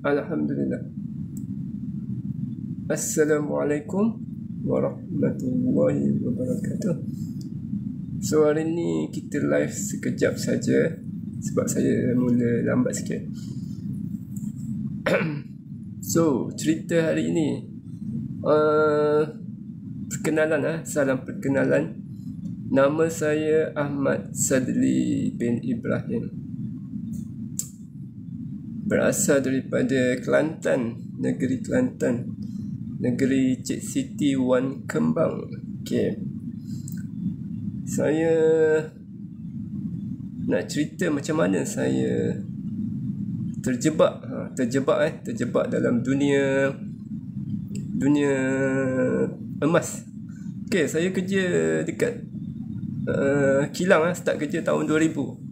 Alhamdulillah. Assalamualaikum warahmatullahi wabarakatuh. So hari ni kita live sekejap saja sebab saya mula lambat sikit. So cerita hari ini perkenalan salam perkenalan. Nama saya Ahmad Sadli bin Ibrahim. Berasal daripada Kelantan, negeri Kelantan, negeri Cik Siti Wan Kembang. Okay. Saya nak cerita macam mana saya terjebak dalam dunia emas. Okay, saya kerja dekat kilang start kerja tahun 2000.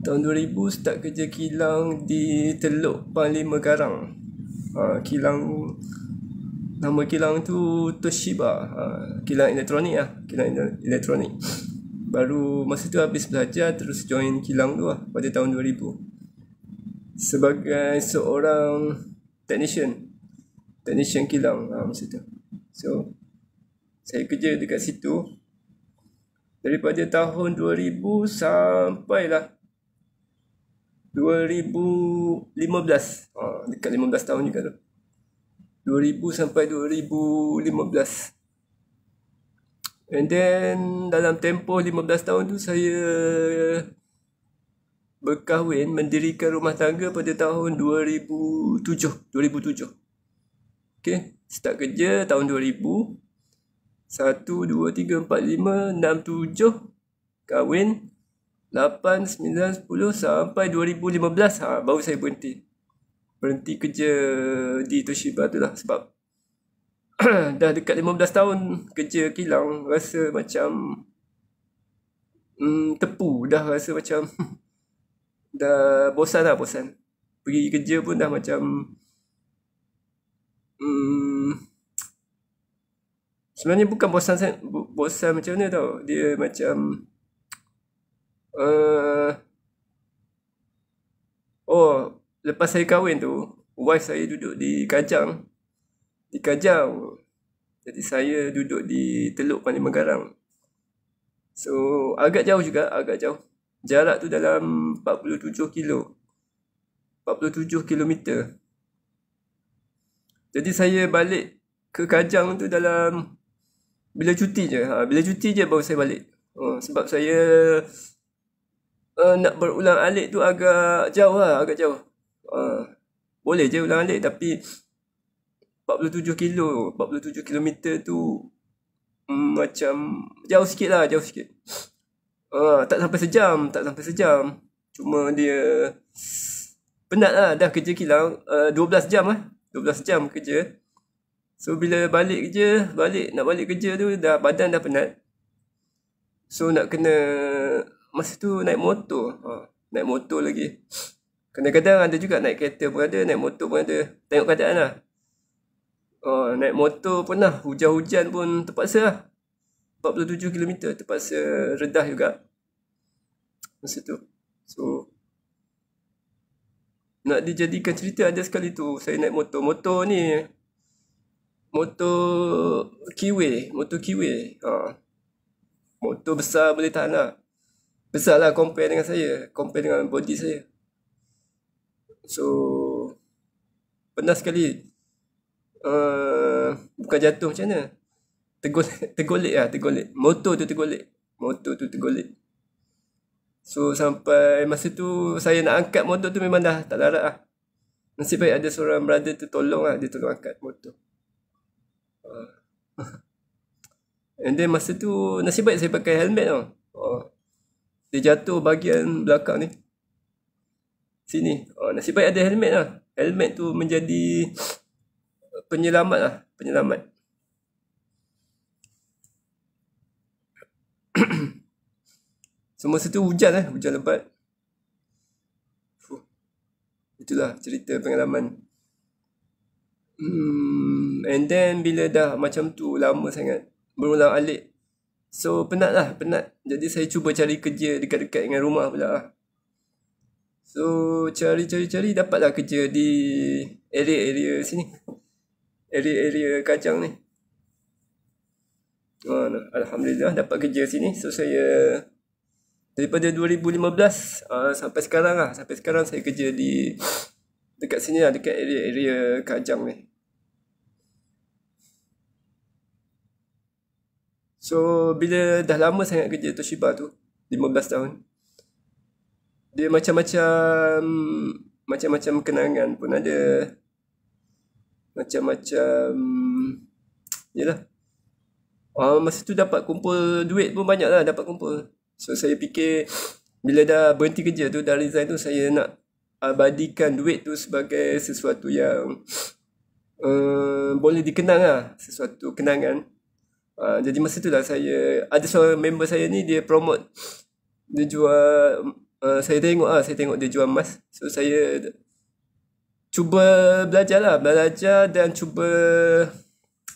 Tahun 2000 start kerja kilang di Teluk Panglima Garang. Kilang, nama kilang tu Toshiba. Kilang elektronik kilang elektronik. Baru masa tu habis belajar terus join kilang tu pada tahun 2000. Sebagai seorang technician kilang masa tu. So saya kerja dekat situ daripada tahun 2000 sampailah 2015. Dekat 15 tahun juga tu. 2000 sampai 2015. And then dalam tempoh 15 tahun tu saya berkahwin, mendirikan rumah tangga pada tahun 2007. Okay, start kerja tahun 2000. 1, 2, 3, 4, 5, 6, 7 kahwin. 8, 9, 10 sampai 2015 baru saya berhenti kerja di Toshiba tu lah. Sebab dah dekat 15 tahun kerja kilang, rasa macam tepu. Dah rasa macam dah bosan. Pergi kerja pun dah macam sebenarnya bukan bosan macam mana tau. Dia macam lepas saya kahwin tu, wife saya duduk di Kajang. Jadi saya duduk di Teluk Panglima Garang. So agak jauh. Jarak tu dalam 47 kilometer. Jadi saya balik ke Kajang tu dalam bila cuti je. Bila cuti je baru saya balik. Sebab saya nak berulang alik tu agak jauh. Boleh je ulang alik, tapi 47 kilometer tu macam jauh sikit. Tak sampai sejam. Cuma dia penat lah. Dah kerja kilang 12 jam kerja. So bila nak balik kerja tu badan dah penat. So nak kena masa tu naik motor lagi. Kadang-kadang ada juga naik kereta pun ada, naik motor pun ada. Tengok keadaan lah. Naik motor pun lah, hujan-hujan pun terpaksa lah. 47 km terpaksa redah juga masa tu. So nak dijadikan cerita, ada sekali tu saya naik motor. Motor ni motor Kiwi. Motor besar, boleh tahan lah. Besar lah compare dengan body saya. So pernah sekali bukan jatuh macam mana, tergolek. Motor tu tergolek. So sampai masa tu saya nak angkat motor tu memang dah tak larat lah. Nasib baik ada seorang brother tu tolong lah. Dia tolong angkat motor. And then masa tu nasib baik saya pakai helmet tau. Dia jatuh bahagian belakang ni, sini. Nasib baik ada helmet lah. Helmet tu menjadi penyelamat. So masa tu hujan lebat. Itulah cerita pengalaman. And then bila dah macam tu lama sangat berulang alik, so penat. Jadi saya cuba cari kerja dekat-dekat dengan rumah pula. So cari dapatlah kerja di area-area sini. Area-area Kajang ni. Alhamdulillah dapat kerja sini. So saya daripada 2015 sampai sekarang lah. Sampai sekarang saya kerja di dekat sini lah, dekat area-area Kajang ni. So bila dah lama sangat kerja Toshiba tu, 15 tahun. Dia macam-macam kenangan pun ada. Macam-macam yalah. Masa tu dapat kumpul duit pun banyak lah, dapat kumpul. So saya fikir bila dah berhenti kerja tu, dah resign tu, saya nak abadikan duit tu sebagai sesuatu yang boleh dikenang lah, sesuatu kenangan. Jadi masa tu lah saya, ada seorang member saya ni, dia promote, dia jual, saya tengok dia jual emas. So saya cuba belajar dan cuba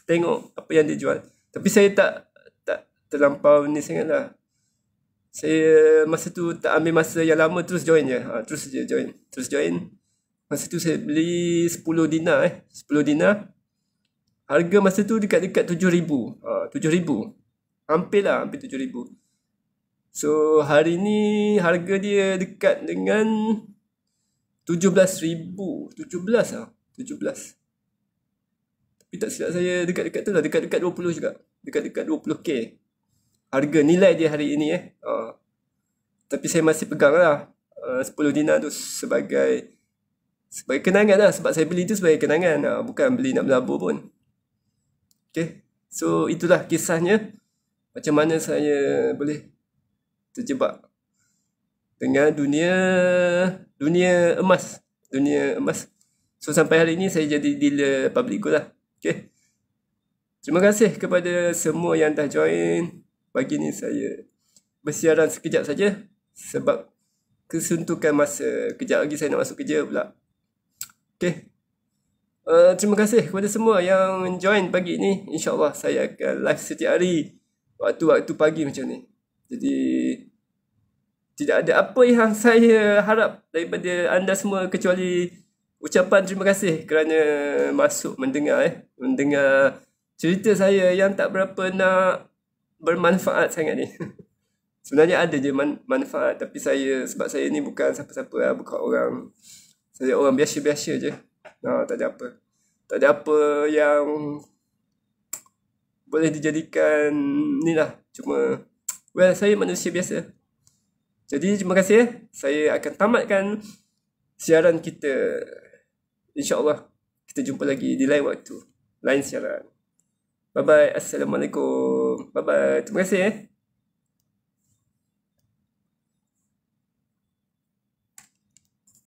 tengok apa yang dia jual. Tapi saya tak terlampau ni sangat lah. Saya masa tu tak ambil masa yang lama, terus join je. Terus join. Masa tu saya beli 10 dinar 10 dinar. Harga masa tu dekat 7,000. 7,000. Hampir 7,000. So hari ni harga dia dekat dengan 17,000. 17. Tapi tak silap saya dekat-dekat tu lah. Dekat-dekat 20 juga. Dekat-dekat 20k. Harga nilai dia hari ini Tapi saya masih pegang lah 10 dinar tu sebagai kenangan lah. Sebab saya beli tu sebagai kenangan. Bukan beli nak melabur pun. Okay. So itulah kisahnya. Macam mana saya boleh terjebak dengan dunia emas. So sampai hari ini saya jadi dealer public gold lah. Okay. Terima kasih kepada semua yang dah join. Pagi ni saya bersiaran sekejap saja sebab kesuntukan masa. Kejap lagi saya nak masuk kerja pula. Okay. Terima kasih kepada semua yang join pagi ni. InsyaAllah saya akan live setiap hari waktu-waktu pagi macam ni. Jadi tidak ada apa yang saya harap daripada anda semua kecuali ucapan terima kasih kerana masuk mendengar cerita saya yang tak berapa nak bermanfaat sangat ni. Sebenarnya ada je manfaat, tapi sebab saya ni bukan siapa-siapa lah, bukan orang. Saya orang biasa-biasa je. Tak ada apa. Tak ada apa yang boleh dijadikan ni lah. Cuma saya manusia biasa. Jadi terima kasih. Saya akan tamatkan siaran kita. InsyaAllah kita jumpa lagi di lain waktu, lain siaran. Bye-bye. Assalamualaikum. Bye-bye. Terima kasih